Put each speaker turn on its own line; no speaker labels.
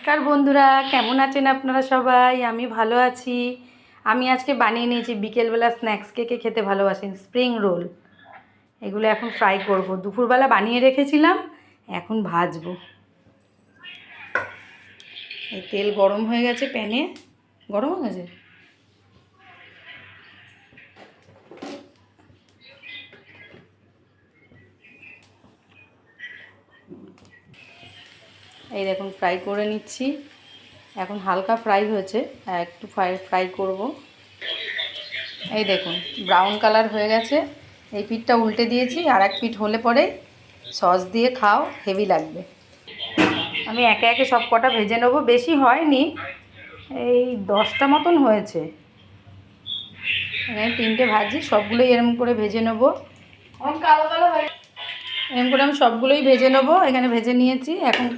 নমস্কার বন্ধুরা, কেমন আছেন আপনারা সবাই? আমি ভালো আছি। আমি আজকে বানিয়ে নিয়েছি, বিকেলবেলা স্ন্যাক্স কেকে খেতে ভালোবাসেন, স্প্রিং রোল। এগুলো এখন ফ্রাই করব। দুপুরবেলা বানিয়ে রেখেছিলাম, এখন ভাজবো। এই তেল গরম হয়ে গেছে, প্যানে গরম হয়ে গেছে। এই দেখুন, ফ্রাই করে নিচ্ছি। এখন হালকা ফ্রাই হয়েছে, একটু ফ্রাই করব। এই দেখুন, ব্রাউন কালার হয়ে গেছে। এই পিঠটা উল্টে দিয়েছি, আর এক পিঠ হলে পরে সস দিয়ে খাও, হেভি লাগবে। আমি একে একে সব কটা ভেজে নেবো, বেশি হয়নি, এই 10টা মতন হয়েছে। এখানে 3টে ভাজি, সবগুলোই এরম করে ভেজে নেবো। এরম করে আমি সবগুলোই ভেজে নেবো। এখানে ভেজে নিয়েছি, এখন